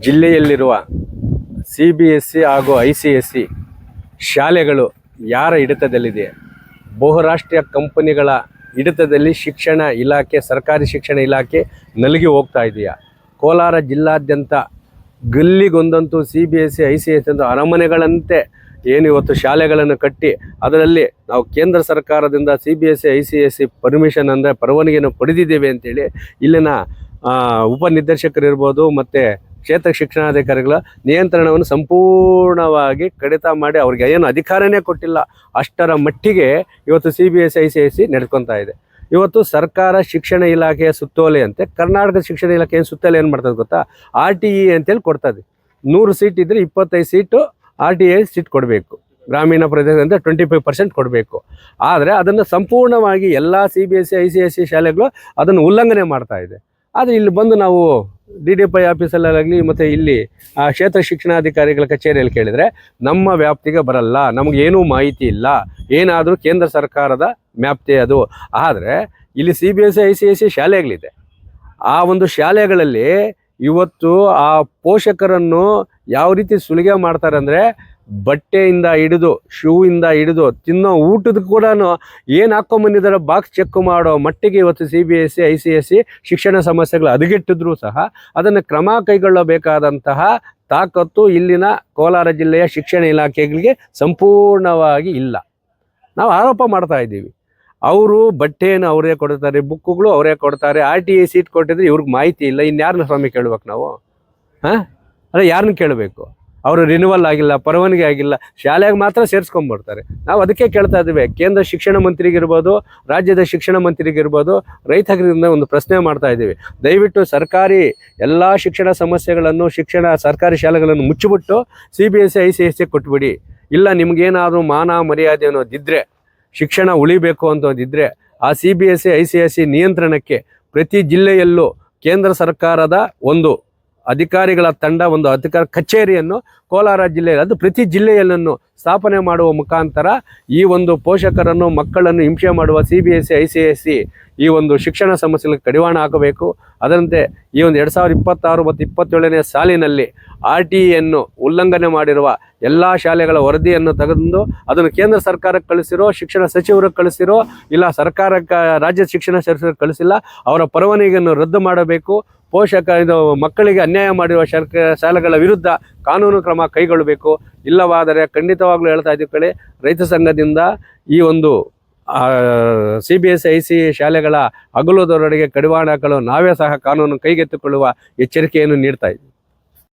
ಜಿಲ್ಲೆಯಲ್ಲಿರುವ CBSE ಹಾಗೂ ICSE ಶಾಲೆಗಳು ಯಾರ ಹಿಡಿತದಲ್ಲಿದೆ? ಬಹುರಾಷ್ಟ್ರೀಯ ಕಂಪನಿಗಳ ಹಿಡಿತದಲ್ಲಿ ಶಿಕ್ಷಣ ಇಲಾಖೆ, ಸರ್ಕಾರಿ ಶಿಕ್ಷಣ ಇಲಾಖೆ ನಲುಗಿ ಹೋಗ್ತಾ ಇದೆಯಾ? ಕೋಲಾರ ಜಿಲ್ಲಾದ್ಯಂತ ಗಲ್ಲಿಗೊಂದಂತೂ CBSE ICSE ಅಂತ ಅರಮನೆಗಳಂತೆ ಏನು ಇವತ್ತು ಶಾಲೆಗಳನ್ನು ಕಟ್ಟಿ ಅದರಲ್ಲಿ ನಾವು ಕೇಂದ್ರ ಸರ್ಕಾರದಿಂದ CBSE ICSE ಪರ್ಮಿಷನ್ ಅಂದರೆ ಪರವಾನಗಿಯನ್ನು ಪಡೆದಿದ್ದೇವೆ ಅಂತೇಳಿ ಇಲ್ಲಿನ ಉಪನಿರ್ದೇಶಕರಿರ್ಬೋದು ಮತ್ತು ಕ್ಷೇತ್ರ ಶಿಕ್ಷಣಾಧಿಕಾರಿಗಳ ನಿಯಂತ್ರಣವನ್ನು ಸಂಪೂರ್ಣವಾಗಿ ಕಡಿತ ಮಾಡಿ ಅವ್ರಿಗೆ ಏನು ಅಧಿಕಾರನೇ ಕೊಟ್ಟಿಲ್ಲ. ಅಷ್ಟರ ಮಟ್ಟಿಗೆ ಇವತ್ತು CBSE ICSE ನಡ್ಕೊತಾ ಇದೆ. ಇವತ್ತು ಸರ್ಕಾರ ಶಿಕ್ಷಣ ಇಲಾಖೆಯ ಸುತ್ತೋಲೆಯಂತೆ ಕರ್ನಾಟಕ ಶಿಕ್ಷಣ ಇಲಾಖೆ ಸುತ್ತೋಲೆ ಏನು ಮಾಡ್ತದೆ ಗೊತ್ತಾ? RTE ಅಂತೇಳಿ ಕೊಡ್ತದೆ. 100 ಸೀಟ್ ಇದ್ದರೆ 25 ಸೀಟು RTI ಸೀಟ್ ಕೊಡಬೇಕು. ಗ್ರಾಮೀಣ ಪ್ರದೇಶದಿಂದ 25% ಕೊಡಬೇಕು. ಆದರೆ ಅದನ್ನು ಸಂಪೂರ್ಣವಾಗಿ ಎಲ್ಲ CBSE ICSE ಶಾಲೆಗಳು ಅದನ್ನು ಉಲ್ಲಂಘನೆ ಮಾಡ್ತಾ ಇದೆ. ಆದರೆ ಇಲ್ಲಿ ಬಂದು ನಾವು DDPI ಆಫೀಸಲ್ಲಾಗಲಿ ಮತ್ತು ಇಲ್ಲಿ ಕ್ಷೇತ್ರ ಶಿಕ್ಷಣಾಧಿಕಾರಿಗಳ ಕಚೇರಿಯಲ್ಲಿ ಕೇಳಿದರೆ ನಮ್ಮ ವ್ಯಾಪ್ತಿಗೆ ಬರಲ್ಲ, ನಮಗೇನೂ ಮಾಹಿತಿ ಇಲ್ಲ, ಏನಾದರೂ ಕೇಂದ್ರ ಸರ್ಕಾರದ ವ್ಯಾಪ್ತಿ ಅದು. ಆದರೆ ಇಲ್ಲಿ CBSE ICSE ಶಾಲೆಗಳಿದೆ. ಆ ಒಂದು ಶಾಲೆಗಳಲ್ಲಿ ಇವತ್ತು ಆ ಪೋಷಕರನ್ನು ಯಾವ ರೀತಿ ಸುಲಿಗೆ ಮಾಡ್ತಾರೆ ಅಂದರೆ ಬಟ್ಟೆಯಿಂದ ಹಿಡಿದು ಶೂವಿಂದ ಹಿಡಿದು ತಿನ್ನೋ ಊಟದ ಕೂಡ ಏನು ಹಾಕ್ಕೊಂಬಂದಿದ್ದಾರೆ ಬಾಕ್ಸ್ ಚೆಕ್ ಮಾಡೋ ಮಟ್ಟಿಗೆ ಇವತ್ತು CBSE ICSE ಶಿಕ್ಷಣ ಸಮಸ್ಯೆಗಳು ಹದಗೆಟ್ಟಿದ್ರೂ ಸಹ ಅದನ್ನು ಕ್ರಮ ಕೈಗೊಳ್ಳಬೇಕಾದಂತಹ ತಾಕತ್ತು ಇಲ್ಲಿನ ಕೋಲಾರ ಜಿಲ್ಲೆಯ ಶಿಕ್ಷಣ ಇಲಾಖೆಗಳಿಗೆ ಸಂಪೂರ್ಣವಾಗಿ ಇಲ್ಲ. ನಾವು ಆರೋಪ ಮಾಡ್ತಾ ಇದ್ದೀವಿ. ಅವರು ಬಟ್ಟೆಯನ್ನು ಅವರೇ ಕೊಡ್ತಾರೆ, ಬುಕ್ಕುಗಳು ಅವರೇ ಕೊಡ್ತಾರೆ, RTI ಸೀಟ್ ಕೊಟ್ಟಿದ್ರೆ ಇವ್ರಿಗೆ ಮಾಹಿತಿ ಇಲ್ಲ. ಇನ್ಯಾರನ್ನ ಸ್ವಾಮಿ ಕೇಳ್ಬೇಕು ನಾವು? ಅಲ್ಲ, ಯಾರನ್ನ ಕೇಳಬೇಕು? ಅವರು ರಿನ್ಯೂವಲ್ ಆಗಿಲ್ಲ, ಪರವಾನಗಿ ಆಗಿಲ್ಲ, ಶಾಲೆಗೆ ಮಾತ್ರ ಸೇರಿಸ್ಕೊಂಡ್ಬಿಡ್ತಾರೆ. ನಾವು ಅದಕ್ಕೆ ಕೇಳ್ತಾ ಇದ್ದೀವಿ, ಕೇಂದ್ರ ಶಿಕ್ಷಣ ಮಂತ್ರಿಗಿರ್ಬೋದು, ರಾಜ್ಯದ ಶಿಕ್ಷಣ ಮಂತ್ರಿಗಿರ್ಬೋದು, ರೈತರಿಂದ ಒಂದು ಪ್ರಶ್ನೆ ಮಾಡ್ತಾ ಇದ್ದೀವಿ. ದಯವಿಟ್ಟು ಸರ್ಕಾರಿ ಎಲ್ಲ ಶಿಕ್ಷಣ ಸಮಸ್ಯೆಗಳನ್ನು, ಸರ್ಕಾರಿ ಶಾಲೆಗಳನ್ನು ಮುಚ್ಚಿಬಿಟ್ಟು CBSE ICSE ಕೊಟ್ಬಿಡಿ. ಇಲ್ಲ, ನಿಮಗೇನಾದರೂ ಮಾನ ಮರ್ಯಾದೆ ಅನ್ನೋದಿದ್ದರೆ, ಶಿಕ್ಷಣ ಉಳಿಬೇಕು ಅಂತೋದಿದ್ದರೆ ಆ CBSE ICSE ನಿಯಂತ್ರಣಕ್ಕೆ ಪ್ರತಿ ಜಿಲ್ಲೆಯಲ್ಲೂ ಕೇಂದ್ರ ಸರ್ಕಾರದ ಒಂದು ಅಧಿಕಾರಿಗಳ ತಂಡ, ಒಂದು ಅಧಿಕಾರ ಕಚೇರಿಯನ್ನು ಕೋಲಾರ ಜಿಲ್ಲೆಯಲ್ಲಿ, ಅದು ಪ್ರತಿ ಜಿಲ್ಲೆಯಲ್ಲೂ ಸ್ಥಾಪನೆ ಮಾಡುವ ಮುಖಾಂತರ ಈ ಒಂದು ಪೋಷಕರನ್ನು, ಮಕ್ಕಳನ್ನು ಹಿಂಸೆ ಮಾಡುವ CBSE ICSE ಈ ಒಂದು ಶಿಕ್ಷಣ ಸಮಸ್ಯೆಗಳಿಗೆ ಕಡಿವಾಣ ಹಾಕಬೇಕು. ಅದರಂತೆ ಈ ಒಂದು 2026 ಮತ್ತು 27ನೇ ಸಾಲಿನಲ್ಲಿ RTEಯನ್ನು ಉಲ್ಲಂಘನೆ ಮಾಡಿರುವ ಎಲ್ಲ ಶಾಲೆಗಳ ವರದಿಯನ್ನು ತೆಗೆದು ಅದನ್ನು ಕೇಂದ್ರ ಸರ್ಕಾರಕ್ಕೆ ಕಳಿಸಿರೋ, ಶಿಕ್ಷಣ ಸಚಿವರಿಗೆ ಕಳಿಸಿರೋ, ಇಲ್ಲ ಸರ್ಕಾರಕ್ಕೆ ರಾಜ್ಯ ಶಿಕ್ಷಣ ಸಚಿವರಿಗೆ ಕಳಿಸಿಲ್ಲ, ಅವರ ಪರವಾನಗಿಯನ್ನು ರದ್ದು ಮಾಡಬೇಕು. ಮಕ್ಕಳಿಗೆ ಅನ್ಯಾಯ ಮಾಡಿರುವ ಶಾಲೆಗಳ ವಿರುದ್ಧ ಕಾನೂನು ಕ್ರಮ ಕೈಗೊಳ್ಳಬೇಕು. ಇಲ್ಲವಾದರೆ ಖಂಡಿತವಾಗ್ಲೂ ಹೇಳ್ತಾ ಇದ್ದೀವಿ ಕಡೆ ರೈತ ಸಂಘದಿಂದ ಈ ಒಂದು CBSE ICSE ಶಾಲೆಗಳ ಹಗಲುದೊರಡೆಗೆ ಕಡಿವಾಣ ಹಾಕಲು ನಾವೇ ಸಹ ಕಾನೂನು ಕೈಗೆತ್ತಿಕೊಳ್ಳುವ ಎಚ್ಚರಿಕೆಯನ್ನು ನೀಡ್ತಾ ಇದ್ದೀವಿ.